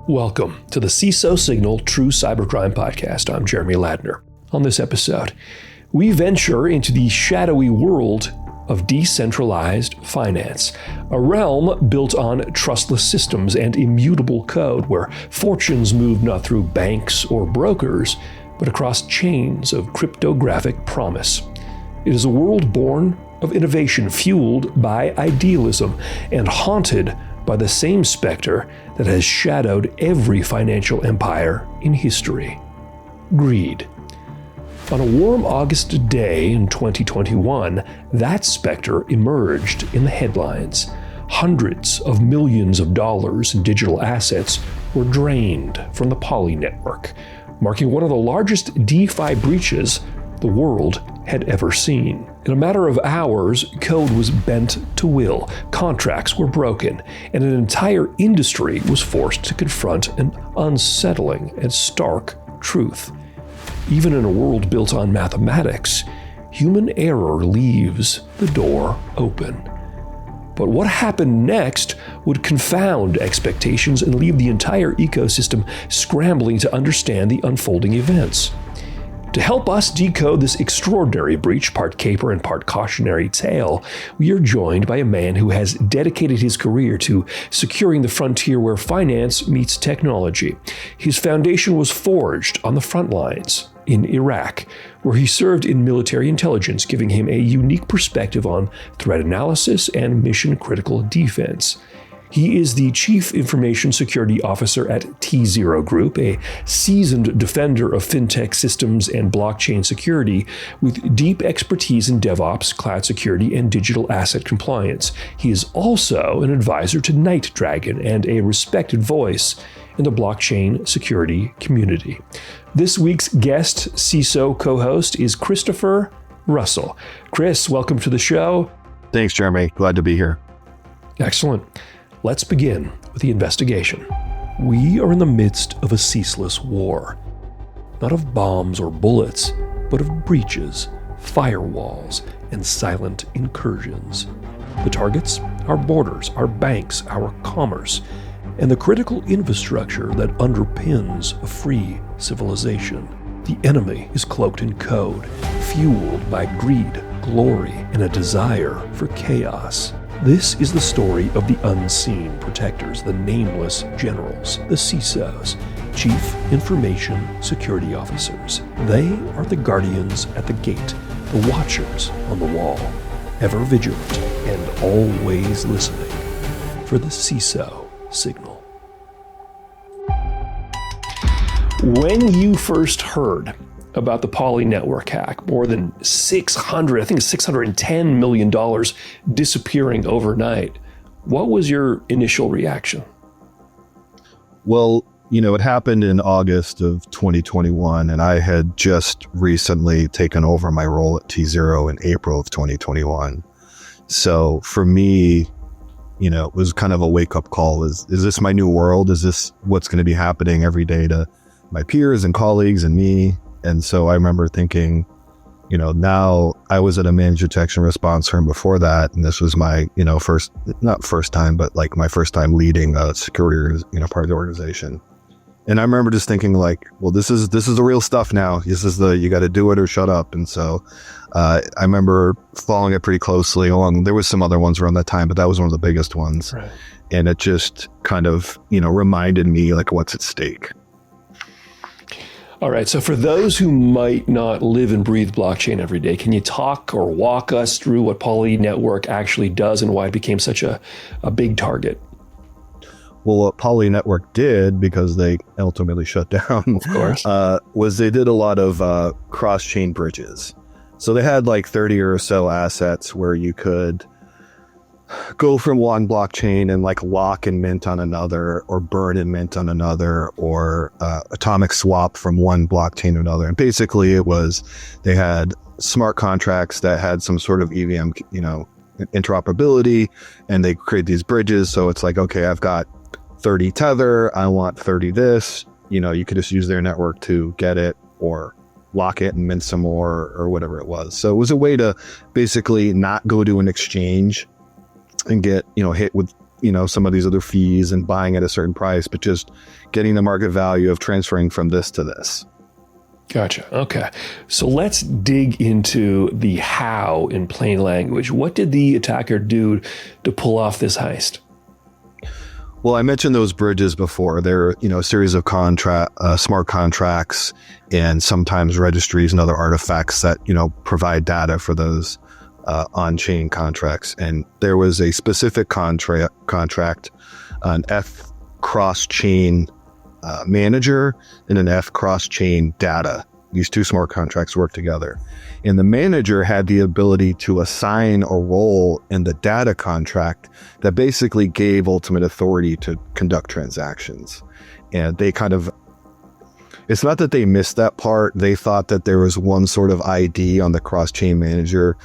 Welcome to the CISO Signal True Cybercrime Podcast. I'm Jeremy Ladner. On this episode, we venture into the shadowy world of decentralized finance, a realm built on trustless systems and immutable code where fortunes move not through banks or brokers, but across chains of cryptographic promise. It is a world born of innovation, fueled by idealism, and haunted by the same specter that has shadowed every financial empire in history: greed. On a warm August day in 2021, that specter emerged in the headlines. Hundreds of millions of dollars in digital assets were drained from the Poly network, marking one of the largest DeFi breaches the world had ever seen. In a matter of hours, code was bent to will, contracts were broken, and an entire industry was forced to confront an unsettling and stark truth. Even in a world built on mathematics, human error leaves the door open. But what happened next would confound expectations and leave the entire ecosystem scrambling to understand the unfolding events. To help us decode this extraordinary breach, part caper and part cautionary tale, we are joined by a man who has dedicated his career to securing the frontier where finance meets technology. His foundation was forged on the front lines in Iraq, where he served in military intelligence, giving him a unique perspective on threat analysis and mission-critical defense. He is the Chief Information Security Officer at tZERO Group, a seasoned defender of fintech systems and blockchain security with deep expertise in DevOps, cloud security, and digital asset compliance. He is also an advisor to Night Dragon and a respected voice in the blockchain security community. This week's guest CISO co-host is Christopher Russell. Chris, welcome to the show. Thanks, Jeremy. Glad to be here. Excellent. Let's begin with the investigation. We are in the midst of a ceaseless war, not of bombs or bullets, but of breaches, firewalls, and silent incursions. The targets? Our borders, our banks, our commerce, and the critical infrastructure that underpins a free civilization. The enemy is cloaked in code, fueled by greed, glory, and a desire for chaos. This is the story of the unseen protectors, the nameless generals, the CISOs, Chief Information Security Officers. They are the guardians at the gate, the watchers on the wall, ever vigilant and always listening for the CISO signal. When you first heard about the Poly network hack, more than $610 million disappearing overnight, what was your initial reaction? Well, it happened in August of 2021, and I had just recently taken over my role at tZERO in April of 2021. So for me, it was kind of a wake-up call. Is this my new world? Is this what's going to be happening every day to my peers and colleagues and me? And so I remember thinking, now I was at a managed detection response firm before that. And this was my, not first time, but like my first time leading a security, part of the organization. And I remember just thinking like, well, this is the real stuff now. This is you got to do it or shut up. And so I remember following it pretty closely along. There was some other ones around that time, but that was one of the biggest ones. Right. And it just kind of, reminded me like what's at stake. All right, so for those who might not live and breathe blockchain every day, can you talk or walk us through what Poly Network actually does and why it became such a big target? Well, what Poly Network did, because they ultimately shut down, of course, was they did a lot of cross-chain bridges. So they had like 30 or so assets where you could go from one blockchain and like lock and mint on another, or burn and mint on another, or atomic swap from one blockchain to another. And basically they had smart contracts that had some sort of EVM, interoperability, and they create these bridges. So it's like, okay, I've got 30 tether, I want 30 this, you could just use their network to get it or lock it and mint some more or whatever it was. So it was a way to basically not go to an exchange and get, hit with some of these other fees and buying at a certain price, but just getting the market value of transferring from this to this. Gotcha. Okay. So let's dig into the how in plain language. What did the attacker do to pull off this heist? Well, I mentioned those bridges before. They're, a series of smart contracts and sometimes registries and other artifacts that, provide data for those on-chain contracts. And there was a specific contract, an F cross-chain manager and an F cross-chain data. These two smart contracts work together. And the manager had the ability to assign a role in the data contract that basically gave ultimate authority to conduct transactions. And they it's not that they missed that part. They thought that there was one sort of ID on the cross-chain manager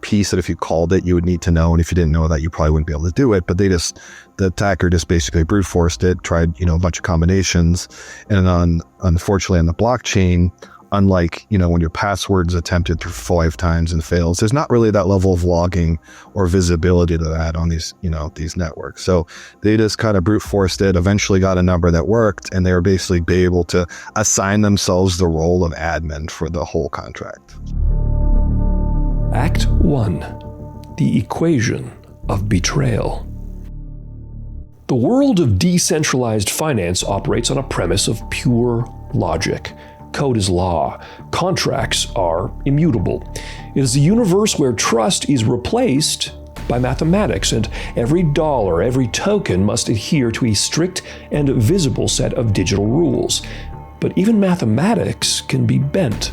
piece that if you called it, you would need to know. And if you didn't know that, you probably wouldn't be able to do it. But the attacker just basically brute forced it, tried, a bunch of combinations. And unfortunately on the blockchain, unlike, when your password's attempted through 5 times and fails, there's not really that level of logging or visibility to that on these, these networks. So they just kind of brute forced it, eventually got a number that worked, and they were basically be able to assign themselves the role of admin for the whole contract. Act 1. The equation of betrayal. The world of decentralized finance operates on a premise of pure logic. Code is law. Contracts are immutable. It is a universe where trust is replaced by mathematics, and every dollar, every token must adhere to a strict and visible set of digital rules. But even mathematics can be bent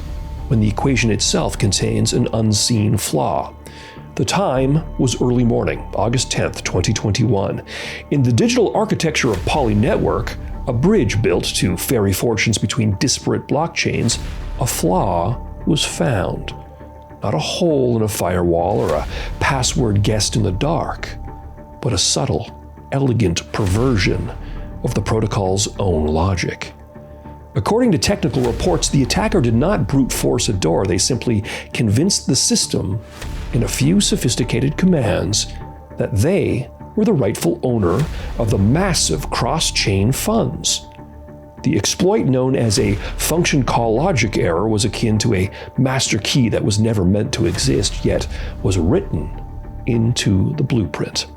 when the equation itself contains an unseen flaw. The time was early morning, August 10th, 2021. In the digital architecture of Poly Network, a bridge built to ferry fortunes between disparate blockchains, a flaw was found. Not a hole in a firewall or a password guessed in the dark, but a subtle, elegant perversion of the protocol's own logic. According to technical reports, the attacker did not brute force a door. They simply convinced the system in a few sophisticated commands that they were the rightful owner of the massive cross-chain funds. The exploit, known as a function call logic error, was akin to a master key that was never meant to exist, yet was written into the blueprint.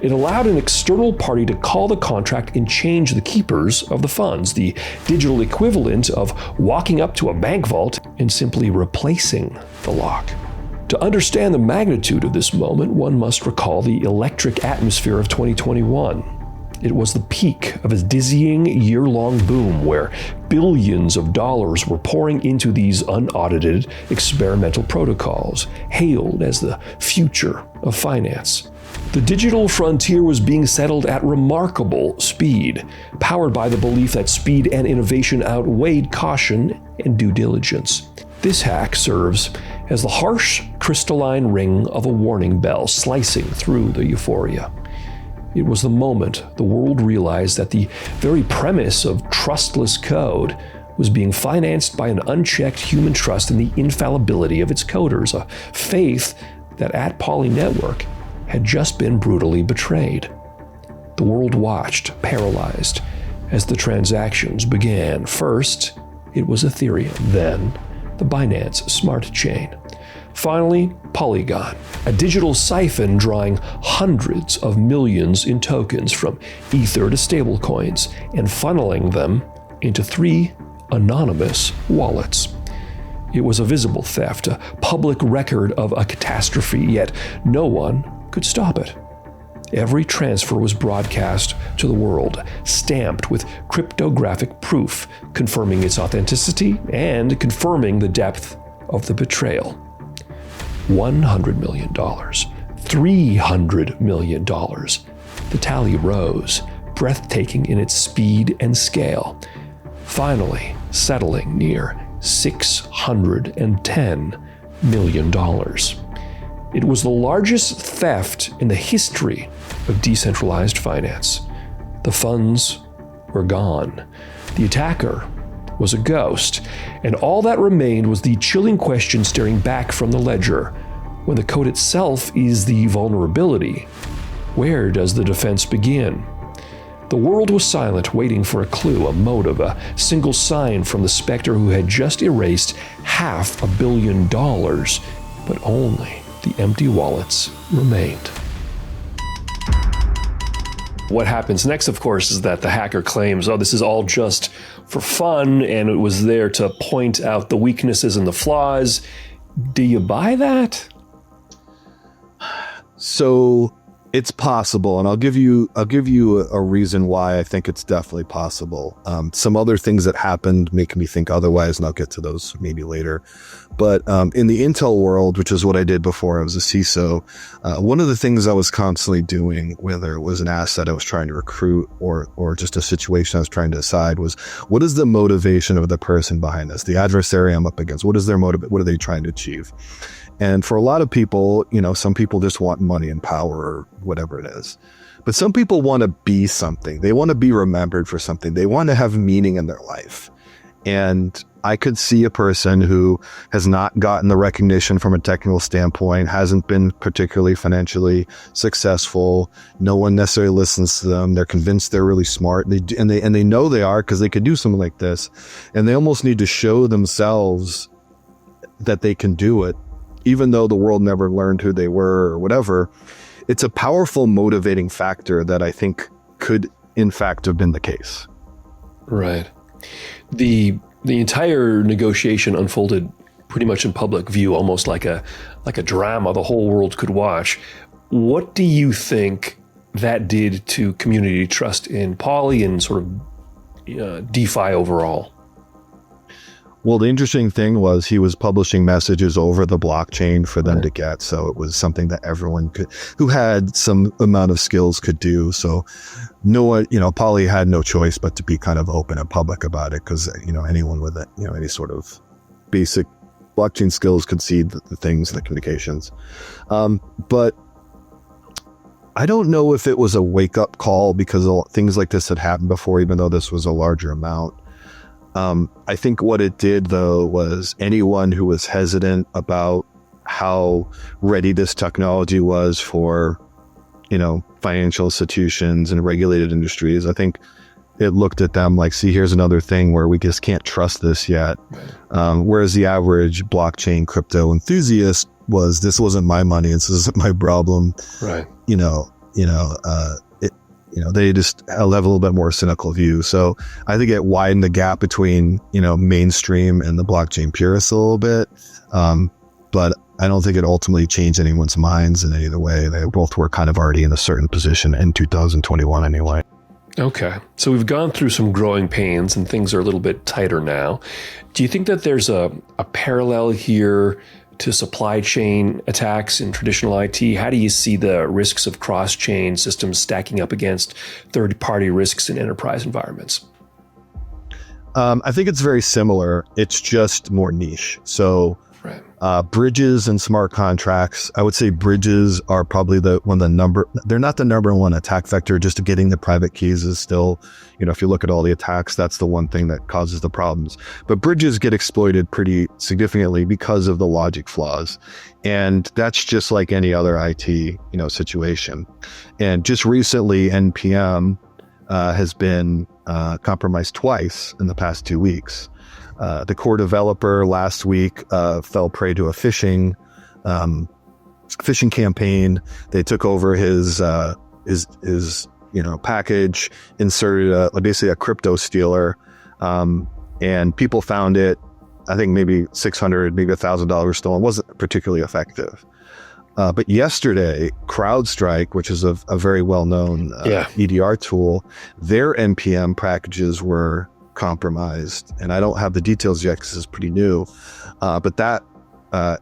It allowed an external party to call the contract and change the keepers of the funds, the digital equivalent of walking up to a bank vault and simply replacing the lock. To understand the magnitude of this moment, one must recall the electric atmosphere of 2021. It was the peak of a dizzying year-long boom where billions of dollars were pouring into these unaudited experimental protocols, hailed as the future of finance. The digital frontier was being settled at remarkable speed, powered by the belief that speed and innovation outweighed caution and due diligence. This hack serves as the harsh, crystalline ring of a warning bell slicing through the euphoria. It was the moment the world realized that the very premise of trustless code was being financed by an unchecked human trust in the infallibility of its coders, a faith that at Poly Network had just been brutally betrayed. The world watched, paralyzed, as the transactions began. First, it was Ethereum, then the Binance Smart Chain. Finally, Polygon, a digital siphon drawing hundreds of millions in tokens from Ether to stablecoins and funneling them into 3 anonymous wallets. It was a visible theft, a public record of a catastrophe, yet no one could stop it. Every transfer was broadcast to the world, stamped with cryptographic proof, confirming its authenticity and confirming the depth of the betrayal. $100 million, $300 million. The tally rose, breathtaking in its speed and scale, finally settling near $610 million. It was the largest theft in the history of decentralized finance. The funds were gone. The attacker was a ghost, and all that remained was the chilling question staring back from the ledger. When the code itself is the vulnerability, Where does the defense begin? The world was silent, waiting for a clue, a motive, a single sign from the specter who had just erased $500 million, but only the empty wallets remained. What happens next, of course, is that the hacker claims, oh, this is all just for fun, and it was there to point out the weaknesses and the flaws. Do you buy that? So it's possible, and I'll give you a reason why I think it's definitely possible. Some other things that happened make me think otherwise, and I'll get to those maybe later. But in the intel world, which is what I did before I was a CISO, one of the things I was constantly doing, whether it was an asset I was trying to recruit or just a situation I was trying to decide, was what is the motivation of the person behind this, the adversary I'm up against? What is their motive? What are they trying to achieve? And for a lot of people, some people just want money and power or whatever it is. But some people want to be something. They want to be remembered for something. They want to have meaning in their life. And I could see a person who has not gotten the recognition from a technical standpoint, hasn't been particularly financially successful. No one necessarily listens to them. They're convinced they're really smart. And they know they are because they could do something like this. And they almost need to show themselves that they can do it, even though the world never learned who they were or whatever. It's a powerful motivating factor that I think could, in fact, have been the case. Right. The entire negotiation unfolded pretty much in public view, almost like a drama the whole world could watch. What do you think that did to community trust in Poly and sort of DeFi overall? Well, the interesting thing was he was publishing messages over the blockchain for them to get. So it was something that everyone who had some amount of skills could do. So no one, Poly had no choice but to be kind of open and public about it because, anyone with any sort of basic blockchain skills could see the things, the communications. But I don't know if it was a wake up call because things like this had happened before, even though this was a larger amount. I think what it did, though, was anyone who was hesitant about how ready this technology was for, financial institutions and regulated industries, I think it looked at them like, see, here's another thing where we just can't trust this yet. Whereas the average blockchain crypto enthusiast this wasn't my money. This isn't my problem. Right. They just have a little bit more cynical view. So I think it widened the gap between, mainstream and the blockchain purists a little bit. But I don't think it ultimately changed anyone's minds in either way. They both were kind of already in a certain position in 2021 anyway. Okay. So we've gone through some growing pains and things are a little bit tighter now. Do you think that there's a parallel here to supply chain attacks in traditional IT? How do you see the risks of cross-chain systems stacking up against third-party risks in enterprise environments? I think it's very similar. It's just more niche. So bridges and smart contracts, I would say bridges are probably they're not the number one attack vector. Just getting the private keys is still, if you look at all the attacks, that's the one thing that causes the problems. But bridges get exploited pretty significantly because of the logic flaws. And that's just like any other IT, situation. And just recently, NPM has been compromised twice in the past 2 weeks. The core developer last week fell prey to a phishing campaign. They took over his package, inserted basically a crypto stealer, and people found it. I think maybe $600, maybe $1,000 stolen. Wasn't particularly effective. But yesterday, CrowdStrike, which is a very well-known EDR tool, their NPM packages were compromised, and I don't have the details yet because it's pretty new, but that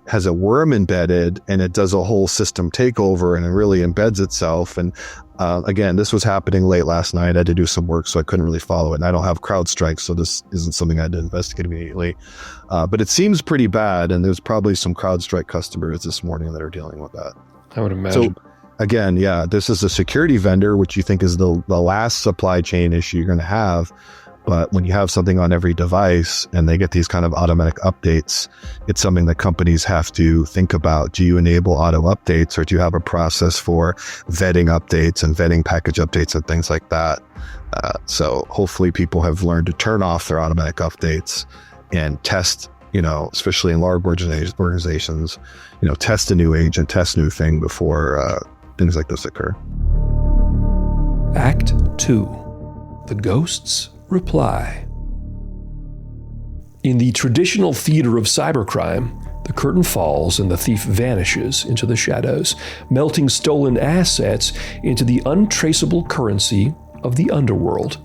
has a worm embedded, and it does a whole system takeover, and it really embeds itself. And again, this was happening late last night. I had to do some work, so I couldn't really follow it, and I don't have CrowdStrike, so this isn't something I had to investigate immediately. But it seems pretty bad, and there's probably some CrowdStrike customers this morning that are dealing with that. I would imagine. So again, this is a security vendor, which you think is the last supply chain issue you're going to have. But when you have something on every device and they get these kind of automatic updates, it's something that companies have to think about. Do you enable auto updates, or do you have a process for vetting updates and vetting package updates and things like that? So hopefully people have learned to turn off their automatic updates and test, especially in large organizations, test a new agent, test a new thing before things like this occur. Act 2. The Ghost's Reply. In the traditional theater of cybercrime, the curtain falls and the thief vanishes into the shadows, melting stolen assets into the untraceable currency of the underworld.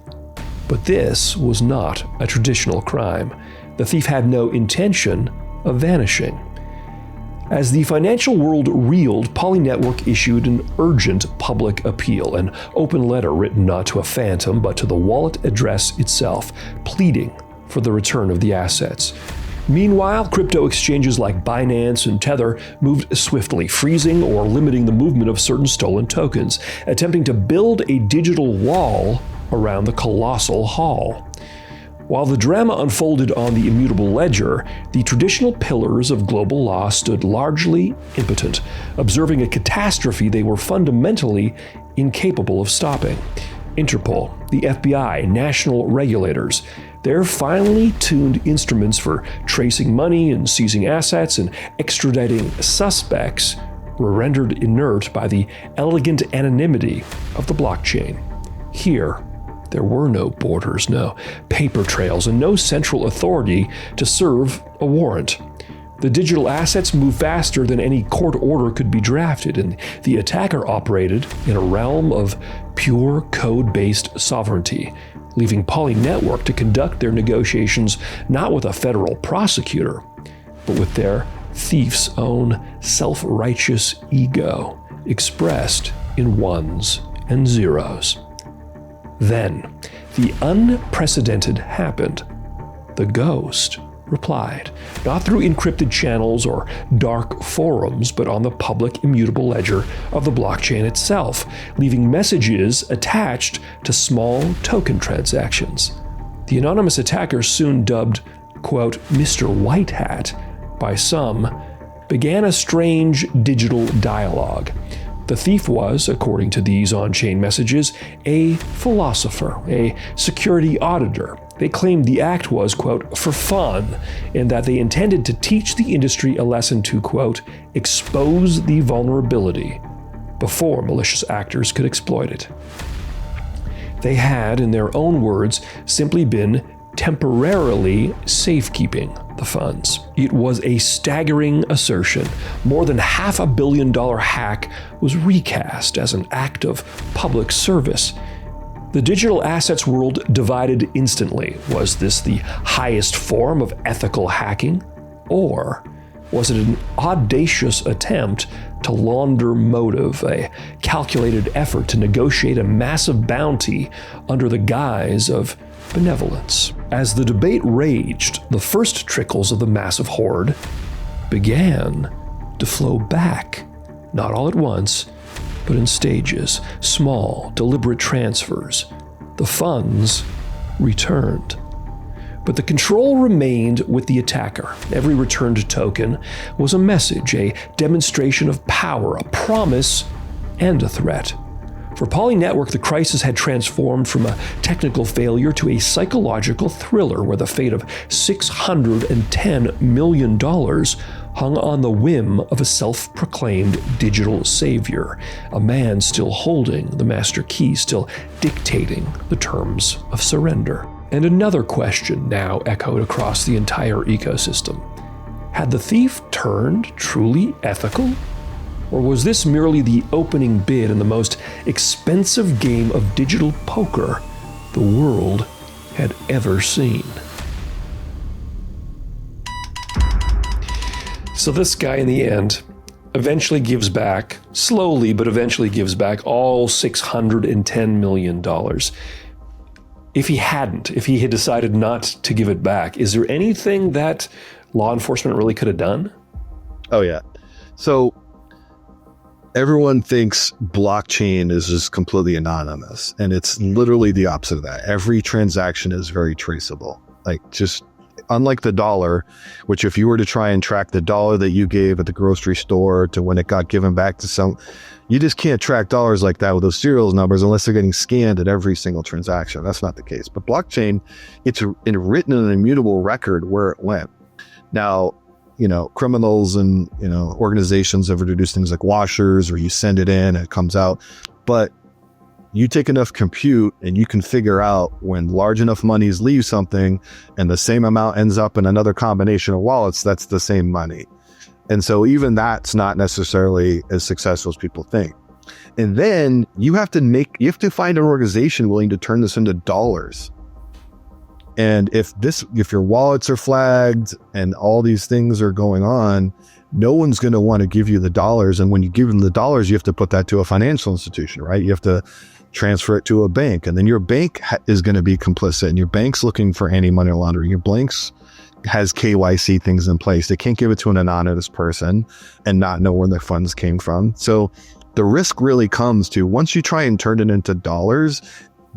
But this was not a traditional crime. The thief had no intention of vanishing. As the financial world reeled, Poly Network issued an urgent public appeal, an open letter written not to a phantom but to the wallet address itself, pleading for the return of the assets. Meanwhile, crypto exchanges like Binance and Tether moved swiftly, freezing or limiting the movement of certain stolen tokens, attempting to build a digital wall around the colossal haul. While the drama unfolded on the immutable ledger, the traditional pillars of global law stood largely impotent, observing a catastrophe they were fundamentally incapable of stopping. Interpol, the FBI, national regulators, their finely tuned instruments for tracing money and seizing assets and extraditing suspects were rendered inert by the elegant anonymity of the blockchain. Here, there were no borders, no paper trails, and no central authority to serve a warrant. The digital assets moved faster than any court order could be drafted, and the attacker operated in a realm of pure code-based sovereignty, leaving Poly Network to conduct their negotiations not with a federal prosecutor, but with their thief's own self-righteous ego, expressed in ones and zeros. Then, the unprecedented happened. The ghost replied, not through encrypted channels or dark forums, but on the public immutable ledger of the blockchain itself, leaving messages attached to small token transactions. The anonymous attacker, soon dubbed, quote, Mr. White Hat by some, began a strange digital dialogue. The thief was, according to these on-chain messages, a philosopher, a security auditor. They claimed the act was, quote, for fun, and that they intended to teach the industry a lesson to, quote, expose the vulnerability before malicious actors could exploit it. They had, in their own words, simply been temporarily safekeeping the funds. It was a staggering assertion. More than $500 million hack was recast as an act of public service. The digital assets world divided instantly. Was this the highest form of ethical hacking? Or was it an audacious attempt to launder motive, a calculated effort to negotiate a massive bounty under the guise of benevolence? As the debate raged, the first trickles of the massive hoard began to flow back, not all at once, but in stages, small, deliberate transfers. The funds returned. But the control remained with the attacker. Every returned token was a message, a demonstration of power, a promise, and a threat. For Poly Network, the crisis had transformed from a technical failure to a psychological thriller where the fate of $610 million hung on the whim of a self-proclaimed digital savior, a man still holding the master key, still dictating the terms of surrender. And another question now echoed across the entire ecosystem. Had the thief turned truly ethical? Or was this merely the opening bid in the most expensive game of digital poker the world had ever seen? So this guy in the end eventually gives back, slowly, but eventually gives back all $610 million. If he had decided not to give it back, is there anything that law enforcement really could have done? Oh, yeah. So everyone thinks blockchain is just completely anonymous, and it's literally the opposite of that. Every transaction is very traceable. Like, just unlike the dollar, which if you were to try and track the dollar that you gave at the grocery store to when it got given back to some, you just can't track dollars like that with those serial numbers unless they're getting scanned at every single transaction. That's not the case. But blockchain, it's written in an immutable record where it went. Now, criminals and, organizations have introduced things like washers, where you send it in and it comes out. But you take enough compute and you can figure out when large enough monies leave something and the same amount ends up in another combination of wallets, that's the same money. And so even that's not necessarily as successful as people think. And then you have to find an organization willing to turn this into dollars. And if your wallets are flagged and all these things are going on, no one's going to want to give you the dollars. And when you give them the dollars, you have to put that to a financial institution, right? You have to transfer it to a bank, and then your bank is going to be complicit, and your bank's looking for anti-money laundering. Your bank's has KYC things in place. They can't give it to an anonymous person and not know where the funds came from. So the risk really comes to, once you try and turn it into dollars,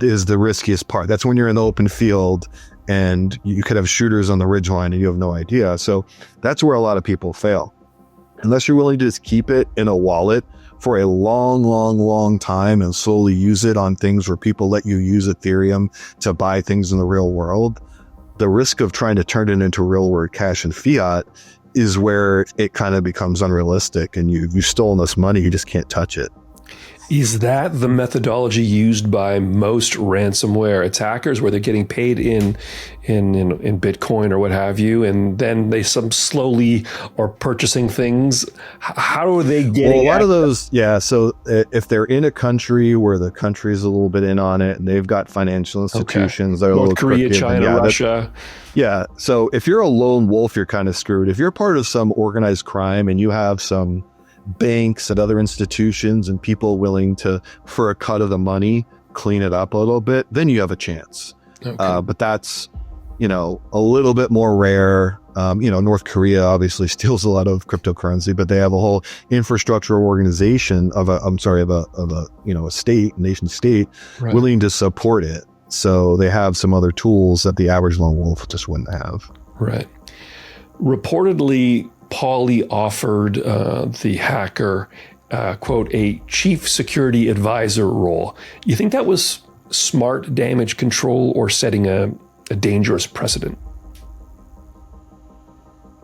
is the riskiest part. That's when you're in the open field and you could have shooters on the ridgeline and you have no idea. So that's where a lot of people fail. Unless you're willing to just keep it in a wallet for a long time and slowly use it on things where people let you use Ethereum to buy things in the real world, the risk of trying to turn it into real world cash and fiat is where it kind of becomes unrealistic, and you've stolen this money, you just can't touch it. Is that the methodology used by most ransomware attackers, where they're getting paid in Bitcoin or what have you, and then they slowly are purchasing things? How are they getting? Well, a lot of those, yeah. So if they're in a country where the country is a little bit in on it, and they've got financial institutions that are North Korea, China, Russia. Yeah. So if you're a lone wolf, you're kind of screwed. If you're part of some organized crime and you have some banks and other institutions and people willing to, for a cut of the money, clean it up a little bit, then you have a chance. Okay. But that's, a little bit more rare. North Korea obviously steals a lot of cryptocurrency, but they have a whole infrastructure organization of a nation state, right, willing to support it. So they have some other tools that the average lone wolf just wouldn't have. Right. Reportedly, Pauly offered the hacker, quote, a chief security advisor role. You think that was smart damage control or setting a dangerous precedent?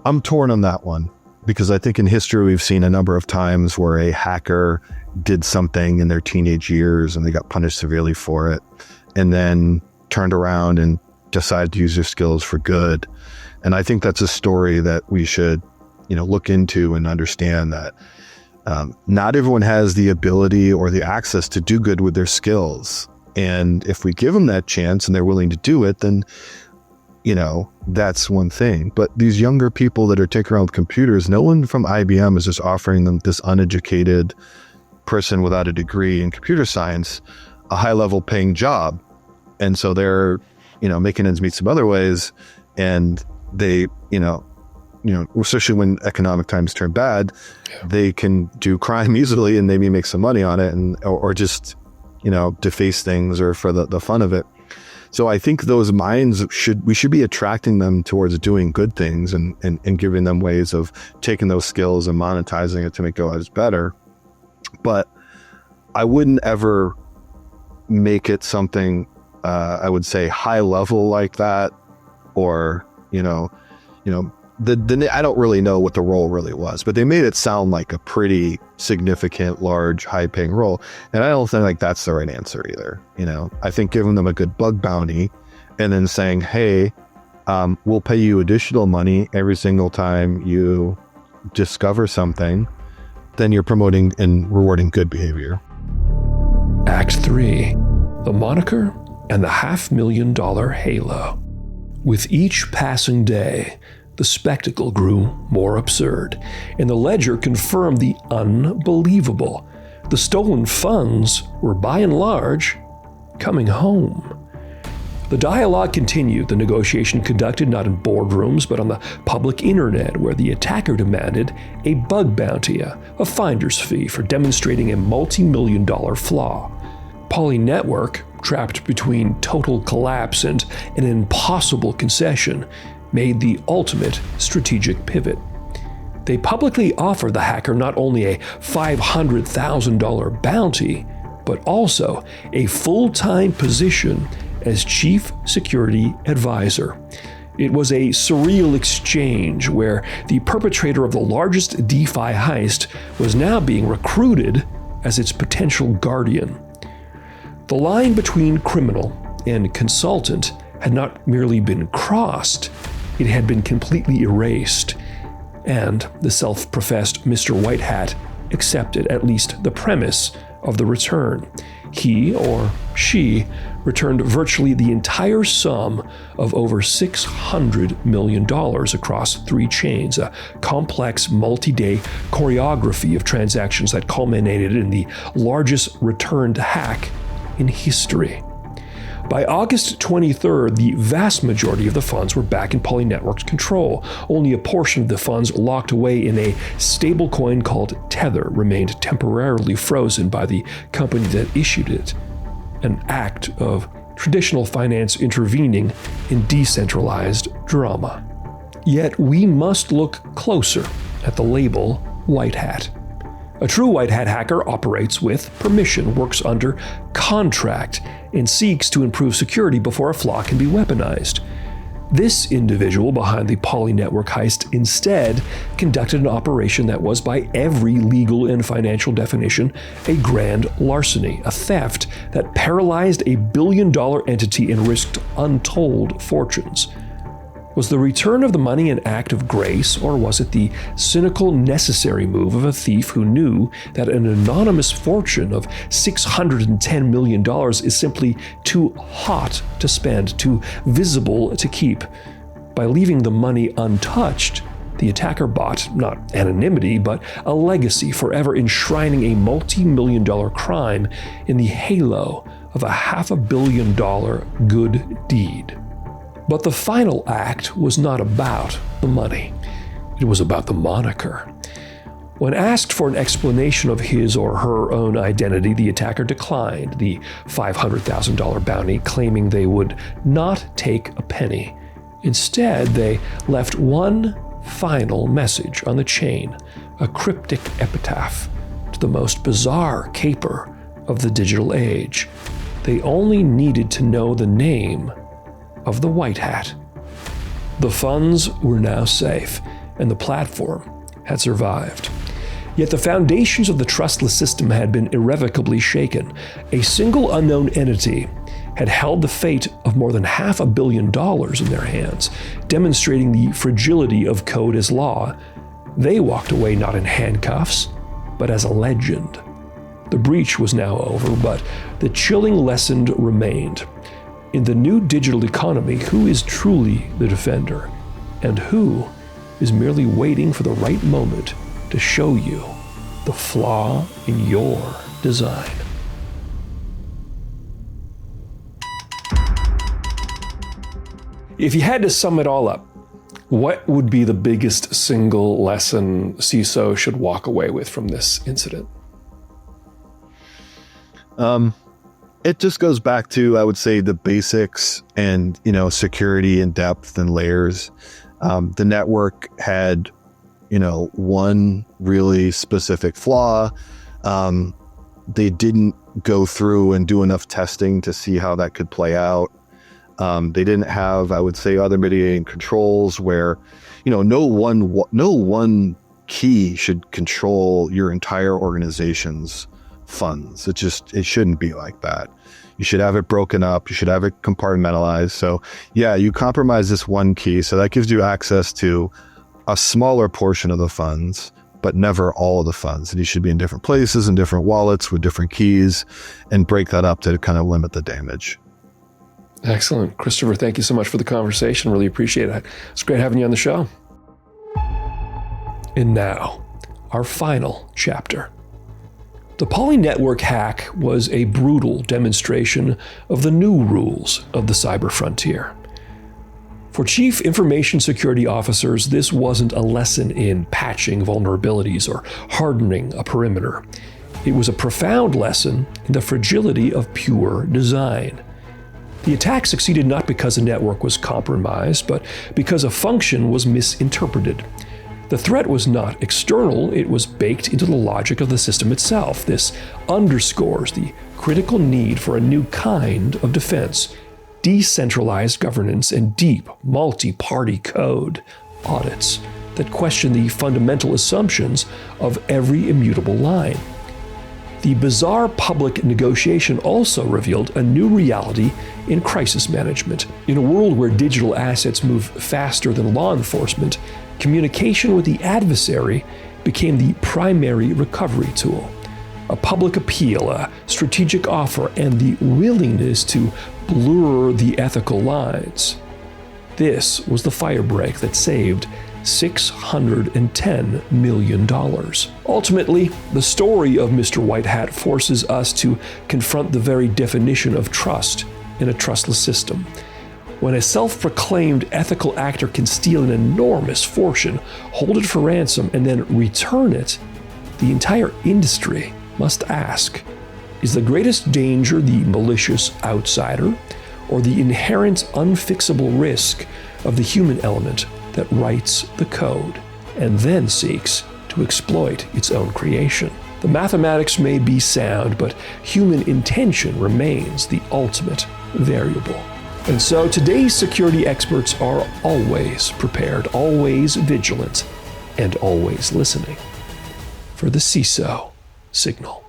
I'm torn on that one, because I think in history we've seen a number of times where a hacker did something in their teenage years and they got punished severely for it, and then turned around and decided to use their skills for good. And I think that's a story that we should look into and understand that not everyone has the ability or the access to do good with their skills. And if we give them that chance and they're willing to do it, then, that's one thing. But these younger people that are taking around with computers, no one from IBM is just offering them, this uneducated person without a degree in computer science, a high level paying job. And so they're, making ends meet some other ways. And they, especially when economic times turn bad, they can do crime easily and maybe make some money on it, and or just, deface things or for the fun of it. So I think those minds we should be attracting them towards doing good things and giving them ways of taking those skills and monetizing it to make their lives better. But I wouldn't ever make it something, I would say, high level like that, or, I don't really know what the role really was, but they made it sound like a pretty significant, large, high-paying role. And I don't think that's the right answer either. I think giving them a good bug bounty and then saying, hey, we'll pay you additional money every single time you discover something, then you're promoting and rewarding good behavior. Act 3, the moniker and the $500,000 halo. With each passing day, the spectacle grew more absurd, and the ledger confirmed the unbelievable. The stolen funds were by and large coming home. The dialogue continued, the negotiation conducted not in boardrooms but on the public internet, where the attacker demanded a bug bounty, a finder's fee for demonstrating a multi-million-dollar flaw. Poly Network, trapped between total collapse and an impossible concession, made the ultimate strategic pivot. They publicly offered the hacker not only a $500,000 bounty, but also a full-time position as Chief Security Advisor. It was a surreal exchange where the perpetrator of the largest DeFi heist was now being recruited as its potential guardian. The line between criminal and consultant had not merely been crossed, it had been completely erased. And the self-professed Mr. White Hat accepted at least the premise of the return. He, or she, returned virtually the entire sum of over $600 million across 3 chains, a complex multi-day choreography of transactions that culminated in the largest returned hack in history. By August 23rd, the vast majority of the funds were back in Poly Network's control. Only a portion of the funds locked away in a stablecoin called Tether remained temporarily frozen by the company that issued it, an act of traditional finance intervening in decentralized drama. Yet we must look closer at the label White Hat. A true White Hat hacker operates with permission, works under contract, and seeks to improve security before a flaw can be weaponized. This individual behind the Poly Network heist instead conducted an operation that was, by every legal and financial definition, a grand larceny, a theft that paralyzed a billion-dollar entity and risked untold fortunes. Was the return of the money an act of grace, or was it the cynical, necessary move of a thief who knew that an anonymous fortune of $610 million is simply too hot to spend, too visible to keep? By leaving the money untouched, the attacker bought not anonymity, but a legacy, forever enshrining a multi-million-dollar crime in the halo of a $500 million good deed. But the final act was not about the money. It was about the moniker. When asked for an explanation of his or her own identity, the attacker declined the $500,000 bounty, claiming they would not take a penny. Instead, they left one final message on the chain, a cryptic epitaph to the most bizarre caper of the digital age. They only needed to know the name of the White Hat. The funds were now safe, and the platform had survived. Yet the foundations of the trustless system had been irrevocably shaken. A single unknown entity had held the fate of more than $500 million in their hands, demonstrating the fragility of code as law. They walked away not in handcuffs, but as a legend. The breach was now over, but the chilling lesson remained. In the new digital economy, who is truly the defender, and who is merely waiting for the right moment to show you the flaw in your design? If you had to sum it all up, what would be the biggest single lesson CISO should walk away with from this incident? It just goes back to, I would say, the basics and, security and depth and layers. The network had, one really specific flaw. They didn't go through and do enough testing to see how that could play out. They didn't have, I would say, other mitigating controls where, no one key should control your entire organization's funds. It shouldn't be like that. You should have it broken up. You should have it compartmentalized. So yeah, you compromise this one key. So that gives you access to a smaller portion of the funds, but never all of the funds. And you should be in different places and different wallets with different keys, and break that up to kind of limit the damage. Excellent. Christopher, thank you so much for the conversation. Really appreciate it. It's great having you on the show. And now, our final chapter. The Poly network hack was a brutal demonstration of the new rules of the cyber frontier. For chief information security officers, this wasn't a lesson in patching vulnerabilities or hardening a perimeter. It was a profound lesson in the fragility of pure design. The attack succeeded not because a network was compromised, but because a function was misinterpreted. The threat was not external, it was baked into the logic of the system itself. This underscores the critical need for a new kind of defense: decentralized governance and deep multi-party code audits that question the fundamental assumptions of every immutable line. The bizarre public negotiation also revealed a new reality in crisis management. In a world where digital assets move faster than law enforcement, communication with the adversary became the primary recovery tool. A public appeal, a strategic offer, and the willingness to blur the ethical lines. This was the firebreak that saved $610 million. Ultimately, the story of Mr. White Hat forces us to confront the very definition of trust in a trustless system. When a self-proclaimed ethical actor can steal an enormous fortune, hold it for ransom, and then return it, the entire industry must ask, is the greatest danger the malicious outsider, or the inherent unfixable risk of the human element that writes the code and then seeks to exploit its own creation? The mathematics may be sound, but human intention remains the ultimate variable. And so today's security experts are always prepared, always vigilant, and always listening for the CISO Signal.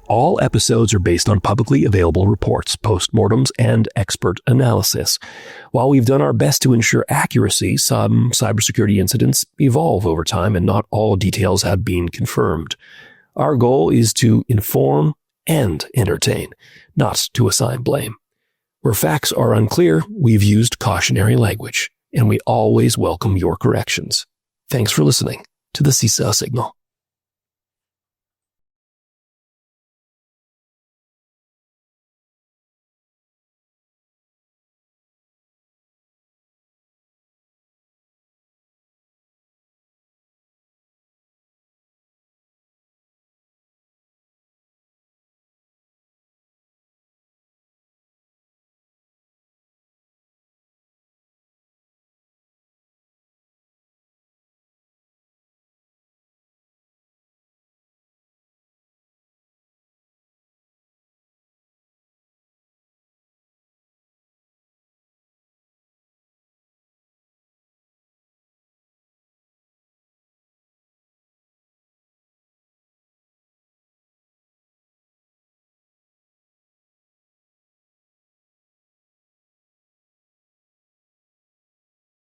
All episodes are based on publicly available reports, postmortems, and expert analysis. While we've done our best to ensure accuracy, some cybersecurity incidents evolve over time, and not all details have been confirmed. Our goal is to inform and entertain, not to assign blame. Where facts are unclear, we've used cautionary language, and we always welcome your corrections. Thanks for listening to the CISO Signal.